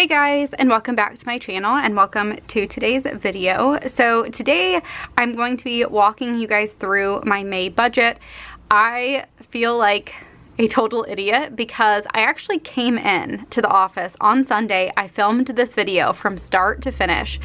guys, and welcome back to my channel and welcome to today's video. So today I'm going to be walking you guys through my May budget. I feel like a total idiot because I actually came in to the office on Sunday. I filmed this video from start to finish,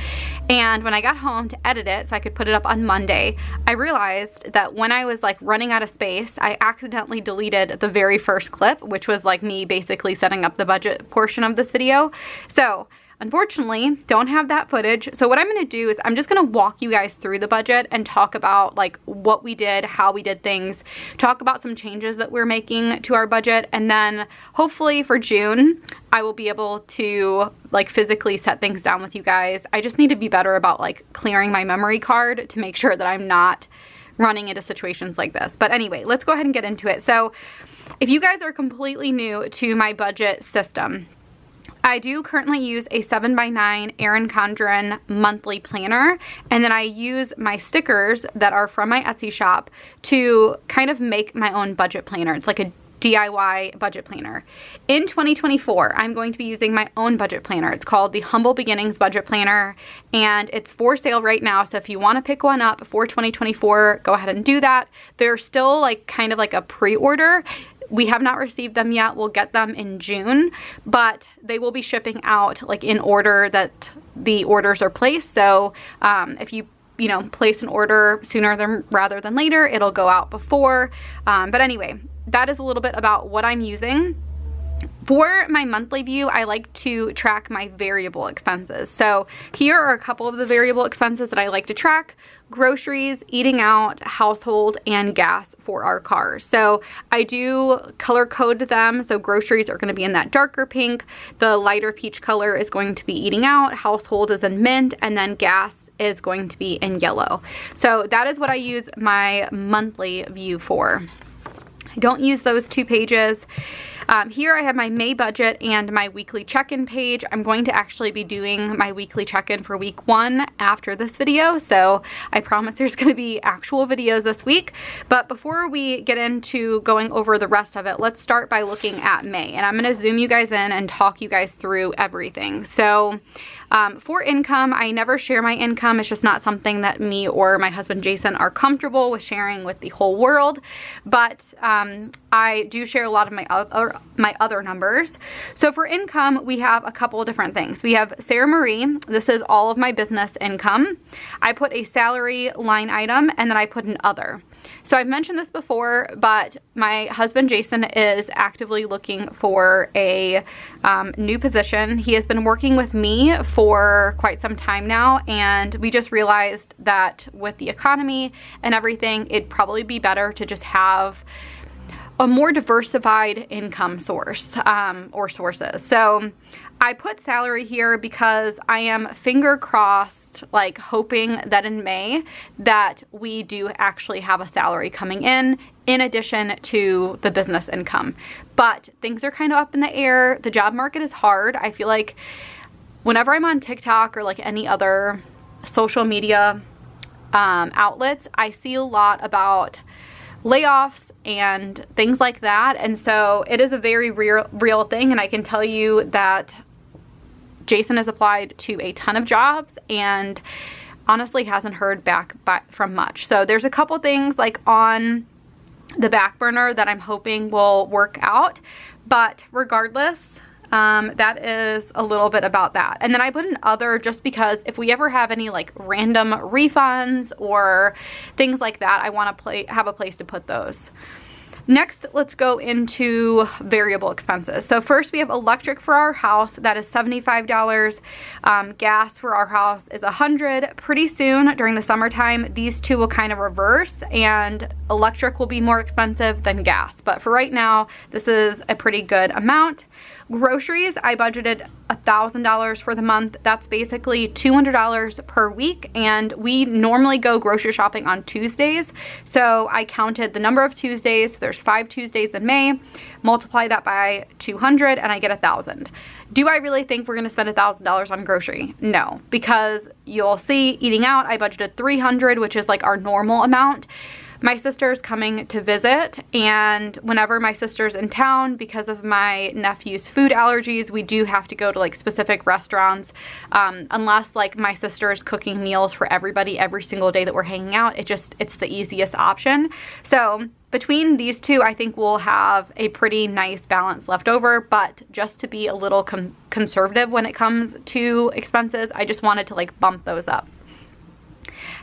and when I got home to edit it so I could put it up on Monday, I realized that when I was like running out of space, I accidentally deleted the very first clip, which was like me basically setting up the budget portion of this video. So unfortunately, don't have that footage. So what I'm going to do is I'm just going to walk you guys through the budget and talk about like what we did, how we did things, talk about some changes that we're making to our budget, and then hopefully for June, I will be able to like physically set things down with you guys. I just need to be better about like clearing my memory card to make sure that I'm not running into situations like this. But anyway, let's go ahead and get into it. So if you guys are completely new to my budget system, I do currently use a 7x9 Erin Condren monthly planner, and then I use my stickers that are from my Etsy shop to kind of make my own budget planner. It's like a DIY budget planner. In 2024, I'm going to be using my own budget planner. It's called the Humble Beginnings Budget Planner, and it's for sale right now. So if you want to pick one up for 2024, go ahead and do that. They're still like kind of like a pre-order. We have not received them yet. We'll get them in June, but they will be shipping out like in order that the orders are placed. So if you place an order sooner rather than later, it'll go out before. But anyway, that is a little bit about what I'm using. For my monthly view, I like to track my variable expenses. So here are a couple of the variable expenses that I like to track: groceries, eating out, household, and gas for our cars. So I do color code them. So groceries are going to be in that darker pink. The lighter peach color is going to be eating out. Household is in mint, and then gas is going to be in yellow. So that is what I use my monthly view for. I don't use those two pages. Here I have my May budget and my weekly check-in page. I'm going to actually be doing my weekly check-in for week 1 after this video, so I promise there's going to be actual videos this week. But before we get into going over the rest of it, let's start by looking at May, and I'm going to zoom you guys in and talk you guys through everything. So for income, I never share my income. It's just not something that me or my husband Jason are comfortable with sharing with the whole world, but I do share a lot of my other numbers. So for income, we have a couple of different things. We have Sarah Marie. This is all of my business income. I put a salary line item, and then I put an other. So I've mentioned this before, but my husband Jason is actively looking for a new position. He has been working with me for quite some time now, and we just realized that with the economy and everything, it'd probably be better to just have a more diversified income source or sources. So I put salary here because I am finger crossed, like hoping that in May that we do actually have a salary coming in addition to the business income. But things are kind of up in the air. The job market is hard. I feel like whenever I'm on TikTok or like any other social media outlets, I see a lot about layoffs and things like that, and so it is a very real thing. And I can tell you that Jason has applied to a ton of jobs and honestly hasn't heard back from much. So there's a couple things like on the back burner that I'm hoping will work out, but regardless, that is a little bit about that. And then I put an other just because if we ever have any like random refunds or things like that, I want to have a place to put those. Next, let's go into variable expenses. So first we have electric for our house. That is $75. Gas for our house is $100. Pretty soon during the summertime, these two will kind of reverse and electric will be more expensive than gas. But for right now, this is a pretty good amount. Groceries, I budgeted $1,000 for the month. That's basically $200 per week, and we normally go grocery shopping on Tuesdays. So I counted the number of Tuesdays. There's 5 Tuesdays in May. Multiply that by 200 and I get $1,000. Do I really think we're going to spend $1,000 on grocery? No, because you'll see eating out, I budgeted $300, which is like our normal amount. My sister's coming to visit, and whenever my sister's in town, because of my nephew's food allergies, we do have to go to like specific restaurants, unless like my sister is cooking meals for everybody every single day that we're hanging out. It's the easiest option. So between these two, I think we'll have a pretty nice balance left over, but just to be a little conservative when it comes to expenses, I just wanted to like bump those up.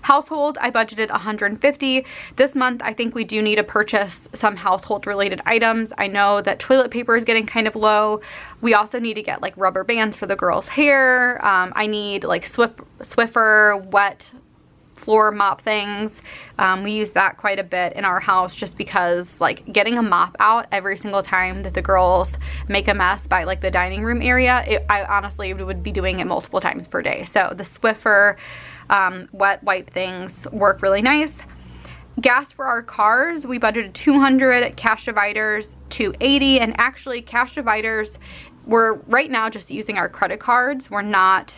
Household, I budgeted $150. This month, I think we do need to purchase some household related items. I know that toilet paper is getting kind of low. We also need to get like rubber bands for the girls' hair. I need like Swiffer wet floor mop things. We use that quite a bit in our house just because like getting a mop out every single time that the girls make a mess by like the dining room area, I honestly would be doing it multiple times per day. So the Swiffer wet wipe things work really nice. Gas for our cars, we budgeted $200, cash dividers $280, and actually cash dividers, we're right now just using our credit cards. We're not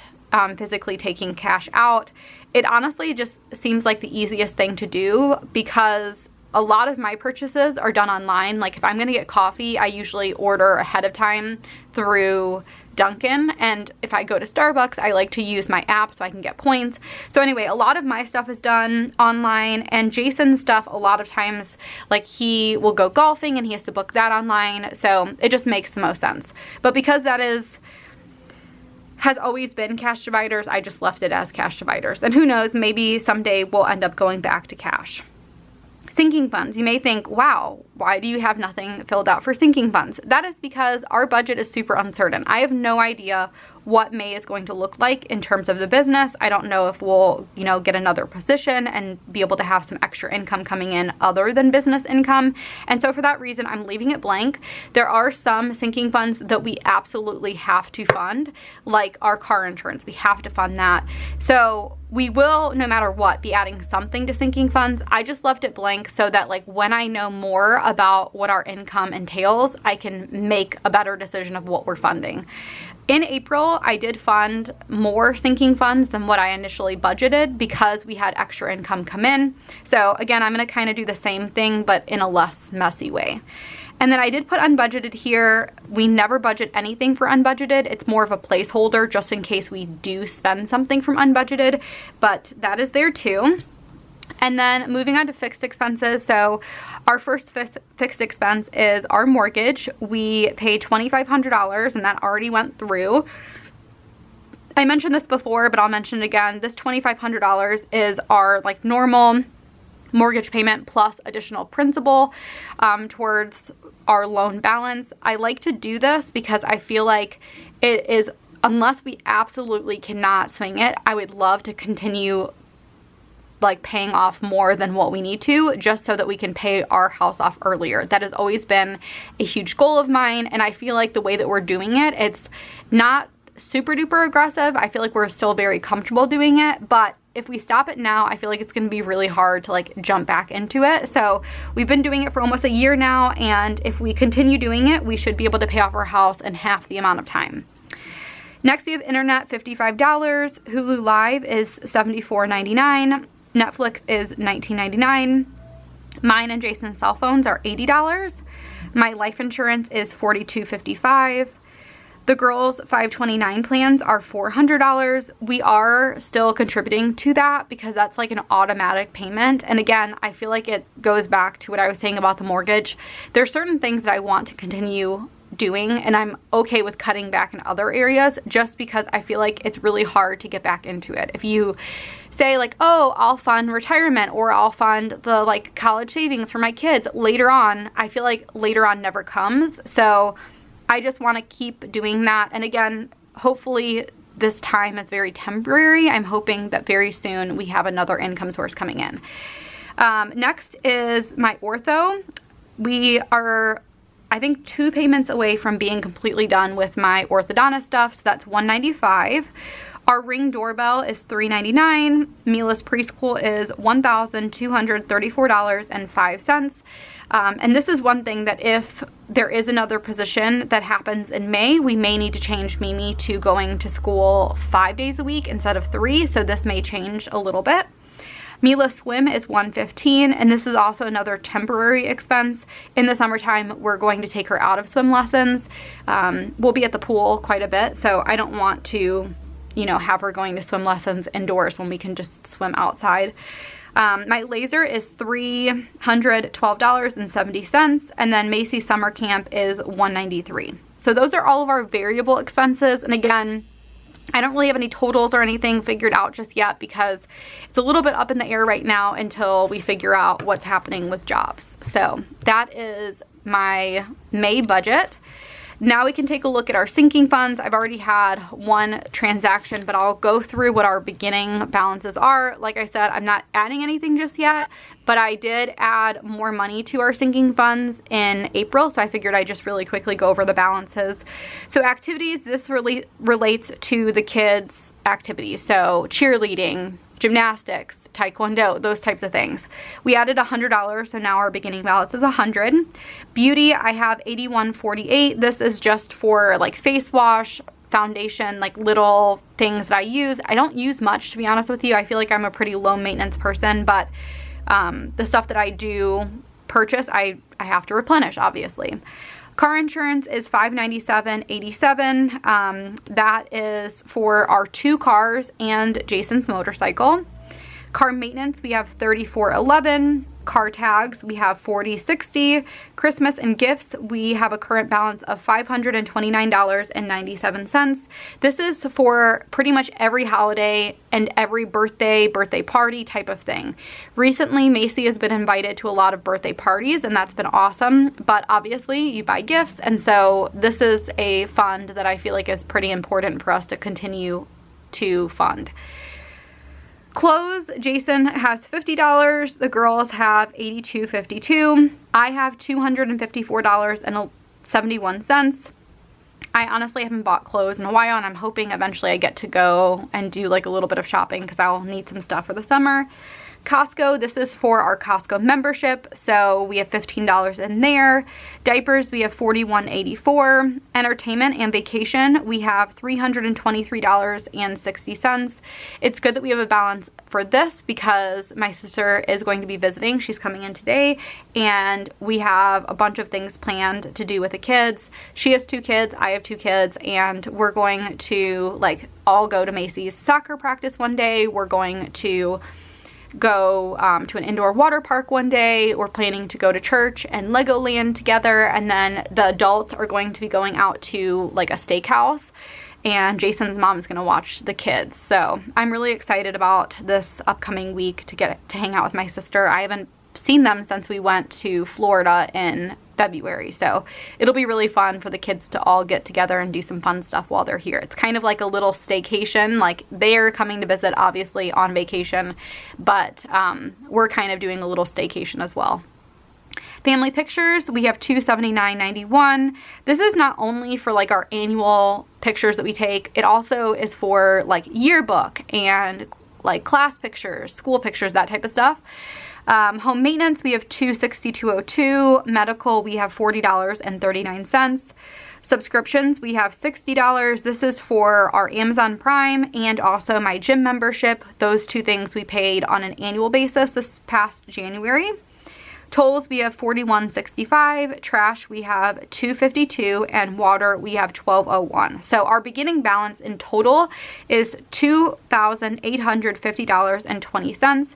physically taking cash out. It honestly just seems like the easiest thing to do because a lot of my purchases are done online. Like if I'm gonna get coffee, I usually order ahead of time through Dunkin', and if I go to Starbucks, I like to use my app so I can get points. So anyway, a lot of my stuff is done online, and Jason's stuff, a lot of times, like he will go golfing and he has to book that online, so it just makes the most sense. But because that has always been cash dividers, I just left it as cash dividers. And who knows, maybe someday we'll end up going back to cash. Sinking funds. You may think, wow, why do you have nothing filled out for sinking funds? That is because our budget is super uncertain. I have no idea what May is going to look like in terms of the business. I don't know if we'll, get another position and be able to have some extra income coming in other than business income. And so for that reason, I'm leaving it blank. There are some sinking funds that we absolutely have to fund, like our car insurance. We have to fund that. So we will, no matter what, be adding something to sinking funds. I just left it blank so that like when I know more about what our income entails, I can make a better decision of what we're funding. In April, I did fund more sinking funds than what I initially budgeted because we had extra income come in. So again, I'm going to kind of do the same thing, but in a less messy way. And then I did put unbudgeted here. We never budget anything for unbudgeted. It's more of a placeholder just in case we do spend something from unbudgeted, but that is there too. And then moving on to fixed expenses. So our first fixed expense is our mortgage. We paid $2,500 and that already went through. I mentioned this before, but I'll mention it again. This $2,500 is our like normal mortgage payment plus additional principal towards our loan balance. I like to do this because I feel like it is, unless we absolutely cannot swing it, I would love to continue like paying off more than what we need to just so that we can pay our house off earlier. That has always been a huge goal of mine, and I feel like the way that we're doing it, it's not super duper aggressive. I feel like we're still very comfortable doing it, but if we stop it now, I feel like it's going to be really hard to like jump back into it. So we've been doing it for almost a year now, and if we continue doing it, we should be able to pay off our house in half the amount of time. Next, we have internet, $55. Hulu Live is $74.99. Netflix is $19.99. Mine and Jason's cell phones are $80. My life insurance is $42.55. The girls' 529 plans are $400. We are still contributing to that because that's like an automatic payment. And again, I feel like it goes back to what I was saying about the mortgage. There are certain things that I want to continue doing, and I'm okay with cutting back in other areas just because I feel like it's really hard to get back into it. If you say like, oh, I'll fund retirement or I'll fund the like college savings for my kids later on, I feel like later on never comes. So I just want to keep doing that. And again, hopefully this time is very temporary. I'm hoping that very soon we have another income source coming in. Next is my ortho. We are, I think, 2 payments away from being completely done with my orthodontist stuff. So that's $195. Our Ring doorbell is $399. Mila's preschool is $1,234.05. And this is one thing that if there is another position that happens in May, we may need to change Mimi to going to school 5 days a week instead of 3. So this may change a little bit. Mila Swim is $115, and this is also another temporary expense. In the summertime, we're going to take her out of swim lessons. We'll be at the pool quite a bit, so I don't want to, you know, have her going to swim lessons indoors when we can just swim outside. My laser is $312.70, and then Macy's summer camp is $193. So those are all of our variable expenses, and again, I don't really have any totals or anything figured out just yet because it's a little bit up in the air right now until we figure out what's happening with jobs. So that is my May budget. Now we can take a look at our sinking funds. I've already had one transaction, but I'll go through what our beginning balances are. Like I said, I'm not adding anything just yet, but I did add more money to our sinking funds in April, so I figured I'd just really quickly go over the balances. So activities, this really relates to the kids' activities, so cheerleading, gymnastics, taekwondo, those types of things. We added $100, so now our beginning balance is $100. Beauty, I have $81.48. This is just for like face wash, foundation, like little things that I use. I don't use much, to be honest with you. I feel like I'm a pretty low maintenance person, but the stuff that I do purchase, I have to replenish, obviously. Car insurance is $597.87. That is for our 2 cars and Jason's motorcycle. Car maintenance, we have $34.11. Car tags, we have $40.60. Christmas and gifts, we have a current balance of $529.97. This is for pretty much every holiday and every birthday party type of thing. Recently, Macy has been invited to a lot of birthday parties, and that's been awesome, but obviously you buy gifts, and so this is a fund that I feel like is pretty important for us to continue to fund. Clothes, Jason has $50. The girls have $82.52. I have $254.71. I honestly haven't bought clothes in a while, and I'm hoping eventually I get to go and do like a little bit of shopping because I'll need some stuff for the summer. Costco, this is for our Costco membership, so we have $15 in there. Diapers, we have $41.84. Entertainment and vacation, we have $323.60. It's good that we have a balance for this because my sister is going to be visiting. She's coming in today, and we have a bunch of things planned to do with the kids. She has 2 kids, I have 2 kids, and we're going to like all go to Macy's soccer practice one day. We're going to go to an indoor water park one day. We're planning to go to church and Legoland together, and then the adults are going to be going out to like a steakhouse, and Jason's mom is going to watch the kids. So I'm really excited about this upcoming week to get to hang out with my sister. I haven't seen them since we went to Florida in February, so it'll be really fun for the kids to all get together and do some fun stuff while they're here. It's kind of like a little staycation. Like, they're coming to visit obviously on vacation, but we're kind of doing a little staycation as well. Family pictures, we have $279.91. This is not only for like our annual pictures that we take, it also is for like yearbook and like class pictures, school pictures, that type of stuff. Home maintenance, we have $262.02. Medical, we have $40.39. Subscriptions, we have $60. This is for our Amazon Prime and also my gym membership. Those 2 things we paid on an annual basis this past January. Tolls, we have $41.65. Trash, we have $2.52, and water, we have $12.01. So our beginning balance in total is $2,850.20.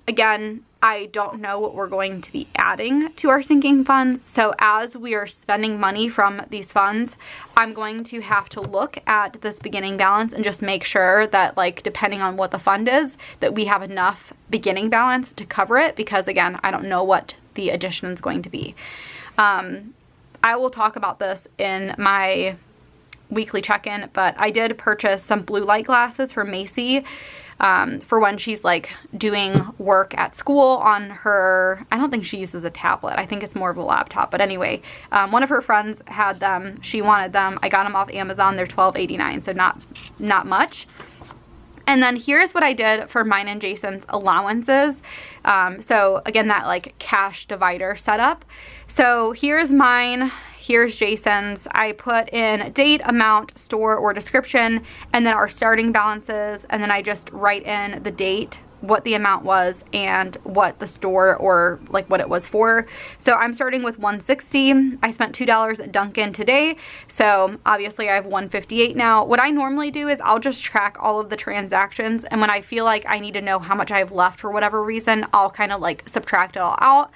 Again, I don't know what we're going to be adding to our sinking funds. So as we are spending money from these funds, I'm going to have to look at this beginning balance and just make sure that, like, depending on what the fund is, that we have enough beginning balance to cover it, because again, I don't know what the addition is going to be. I will talk about this in my weekly check-in, but I did purchase some blue light glasses for Macy for when she's like doing work at school on her, I don't think she uses a tablet. I think it's more of a laptop. But anyway, one of her friends had them. She wanted them. I got them off Amazon. They're $12.89, so not much. And then here's what I did for mine and Jason's allowances. So again, that like cash divider setup. So here's mine. Here's Jason's. I put in date, amount, store, or description, and then our starting balances, and then I just write in the date what the amount was and what the store or like what it was for. So I'm starting with $160. I spent $2 at Dunkin' today, so obviously I have $158 now. What I normally do is I'll just track all of the transactions, and when I feel like I need to know how much I have left for whatever reason, I'll kind of like subtract it all out.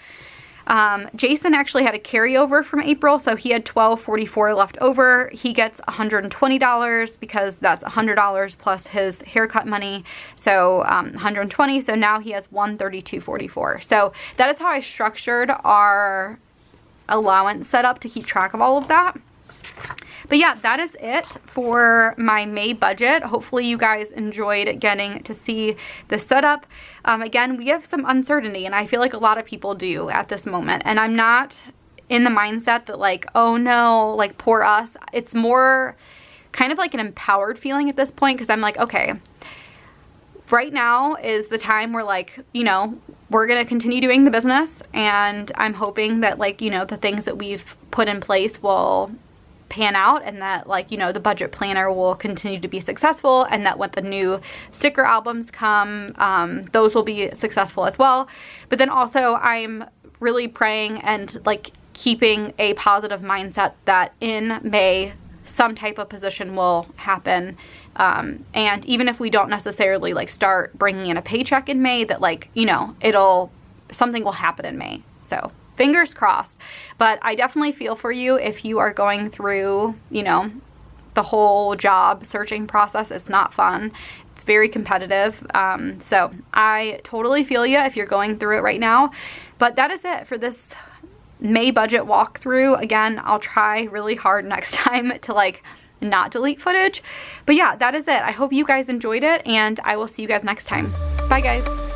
Jason actually had a carryover from April, so he had $12.44 left over. He gets $120 because that's $100 plus his haircut money, so $120. So now he has $132.44. So that is how I structured our allowance setup to keep track of all of that. But yeah, that is it for my May budget. Hopefully you guys enjoyed getting to see the setup. Again, we have some uncertainty, and I feel like a lot of people do at this moment. And I'm not in the mindset that like, oh no, like poor us. It's more kind of like an empowered feeling at this point, because I'm like, okay, right now is the time where like, you know, we're going to continue doing the business, and I'm hoping that like, you know, the things that we've put in place will pan out, and that like, you know, the budget planner will continue to be successful, and that when the new sticker albums come, those will be successful as well. But then also I'm really praying and like keeping a positive mindset that in May some type of position will happen, and even if we don't necessarily like start bringing in a paycheck in May, that like, you know, something will happen in May. So fingers crossed. But I definitely feel for you if you are going through, you know, the whole job searching process. It's not fun. It's very competitive. So I totally feel you if you're going through it right now. But that is it for this May budget walkthrough. Again, I'll try really hard next time to like not delete footage. But yeah, that is it. I hope you guys enjoyed it, and I will see you guys next time. Bye guys.